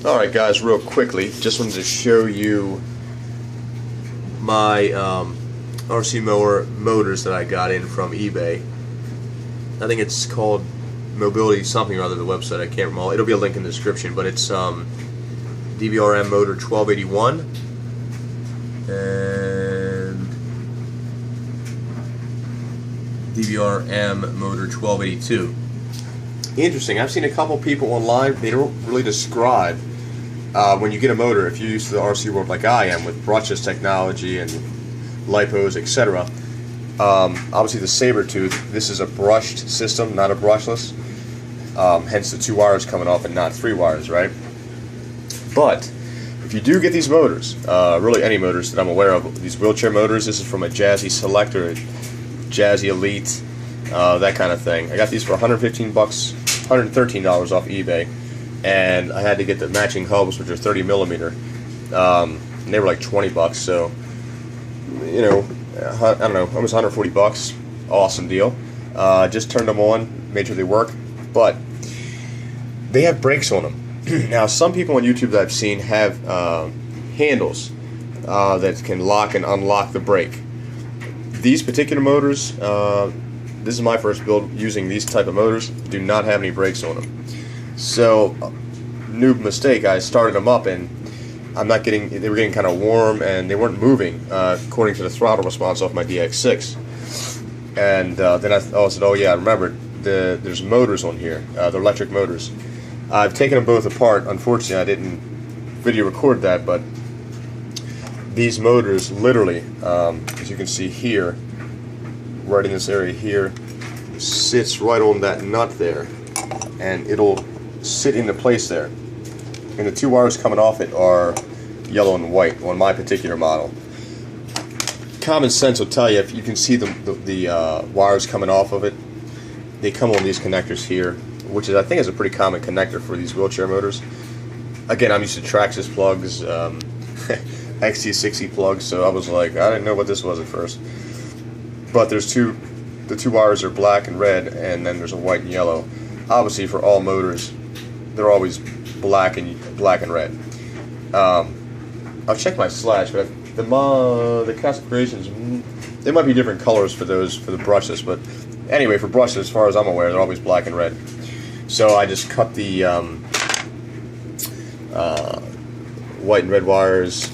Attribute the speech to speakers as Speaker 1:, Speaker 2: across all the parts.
Speaker 1: Alright guys, real quickly, just wanted to show you my RC mower motors that I got in from eBay. I think it's called Mobility something or other, the website, I can't remember. It'll be a link in the description, but it's DVRM motor 1281 and DVRM motor 1282. Interesting, I've seen a couple people online, they don't really describe when you get a motor, if you're used to the RC world like I am with brushless technology and lipos, etc. Obviously the Saber-tooth, this is a brushed system, not a brushless. Hence the 2 wires coming off and not 3 wires, right? But if you do get these motors, really any motors that I'm aware of, these wheelchair motors, this is from a Jazzy Selector, Jazzy Elite, that kind of thing. I got these for 115 bucks, $113 off eBay, and I had to get the matching hubs, which are 30 millimeter. And they were like 20 bucks, so you know, I don't know, almost 140 bucks. Awesome deal. Just turned them on, made sure they work, but they have brakes on them. Now, some people on YouTube that I've seen have handles that can lock and unlock the brake. These particular motors, this is my first build using these type of motors, do not have any brakes on them. So, noob mistake, I started them up and they were getting kind of warm and they weren't moving according to the throttle response off my DX6. And then I said, oh yeah, I remembered, there's motors on here, they're electric motors. I've taken them both apart. Unfortunately, I didn't video record that, but these motors literally, as you can see here, right in this area here, sits right on that nut there, and it'll sit into place there. And the 2 wires coming off it are yellow and white on my particular model. Common sense will tell you, if you can see the wires coming off of it, they come on these connectors here, which is, I think, is a pretty common connector for these wheelchair motors. Again, I'm used to Traxxas plugs, XT60 plugs, so I was like, I didn't know what this was at first. But there's the 2 wires are black and red, and then there's a white and yellow. Obviously, for all motors, they're always black and red. I'll check my slash, but the custom creations, they might be different colors for the brushless, but anyway, for brushless, as far as I'm aware, they're always black and red. So I just cut the white and red wires,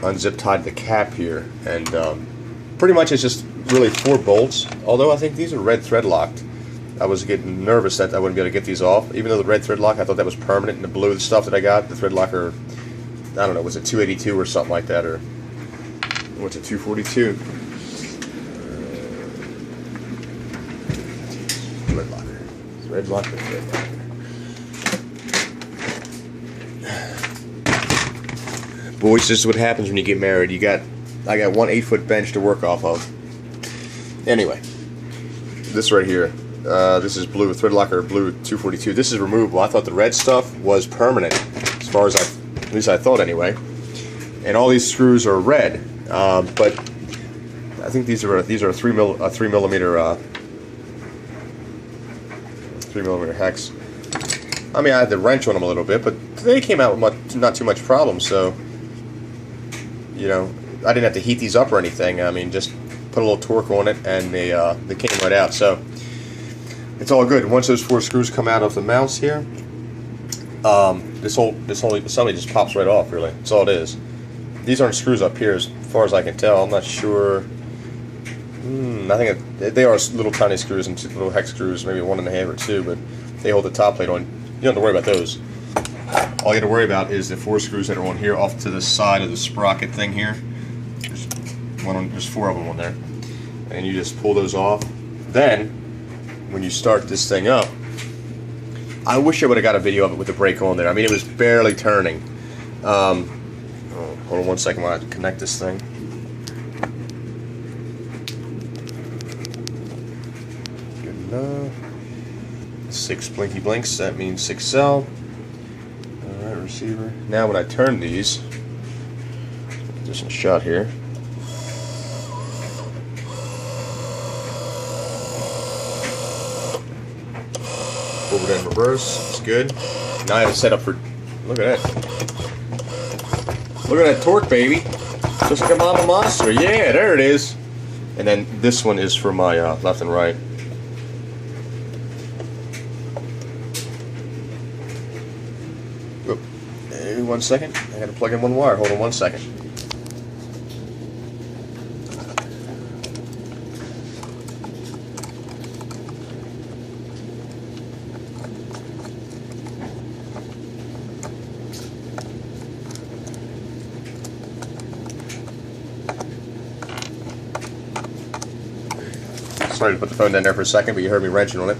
Speaker 1: unzip tied the cap here, and pretty much it's just really 4 bolts, although I think these are red thread locked. I was getting nervous that I wouldn't be able to get these off, even though the red thread lock, I thought that was permanent, and the blue stuff that I got, the thread locker, I don't know, was it 282 or something like that, or what's it, 242? Thread locker. Thread locker, thread locker. Boys, this is what happens when you get married. I got one 8-foot bench to work off of. Anyway, this right here. This is blue, thread locker blue 242. This is removable. I thought the red stuff was permanent, as far as at least I thought anyway. And all these screws are red, but I think these are 3 millimeter hex. I mean, I had the wrench on them a little bit, but they came out with not too much problem. So, you know, I didn't have to heat these up or anything. I mean, just put a little torque on it, and they came right out. So it's all good. Once those 4 screws come out of the mounts here, this whole assembly just pops right off. Really, that's all it is. These aren't screws up here, as far as I can tell. I'm not sure. I think they are little tiny screws and 2 little hex screws, maybe 1.5 or 2, but they hold the top plate on. You don't have to worry about those. All you have to worry about is the 4 screws that are on here, off to the side of the sprocket thing here. There's 4 of them on there, and you just pull those off. Then, when you start this thing up, I wish I would have got a video of it with the brake on there. I mean, it was barely turning. Hold on 1 second while I connect this thing. Good enough. 6 blinky blinks, that means 6 cell. Alright, receiver. Now when I turn these, there's some shot here. Forward and reverse, it's good. Now I have it set up for, look at that. Look at that torque, baby. Just like a Mama Monster. Yeah, there it is. And then this one is for my left and right. Oop. Hey, 1 second. I gotta plug in one wire. Hold on 1 second. Sorry to put the phone down there for a second, but you heard me wrenching on it.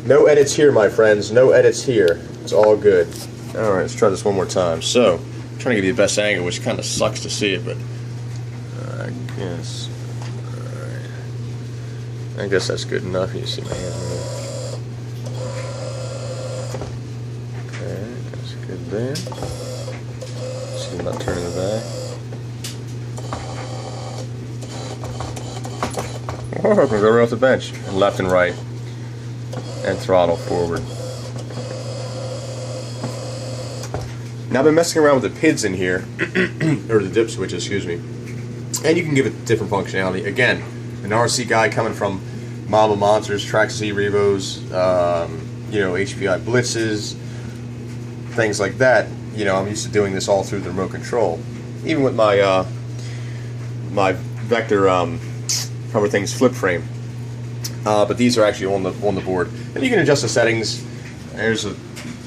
Speaker 1: No edits here, my friends. No edits here. It's all good. Alright, let's try this one more time. So, I'm trying to give you the best angle, which kind of sucks to see it, but I guess. Alright. I guess that's good enough. You see my hand move. Okay, that's good there. See, I'm not turning the back. Oh, I can go right off the bench. And left and right. And throttle forward. Now I've been messing around with the PIDs in here. Or the dip switches, excuse me. And you can give it different functionality. Again, an RC guy coming from Mama Monsters, Track C Revos, you know, HPI Blitzes, things like that. You know, I'm used to doing this all through the remote control. Even with my my Vector Cover Things flip frame, but these are actually on the board, and you can adjust the settings. There's a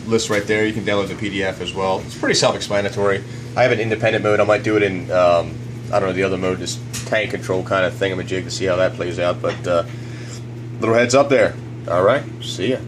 Speaker 1: list right there. You can download the PDF as well. It's pretty self-explanatory. I have an independent mode. I might do it in I don't know, the other mode, this tank control kind of thing. I'm a jig to see how that plays out. But little heads up there. All right, see ya.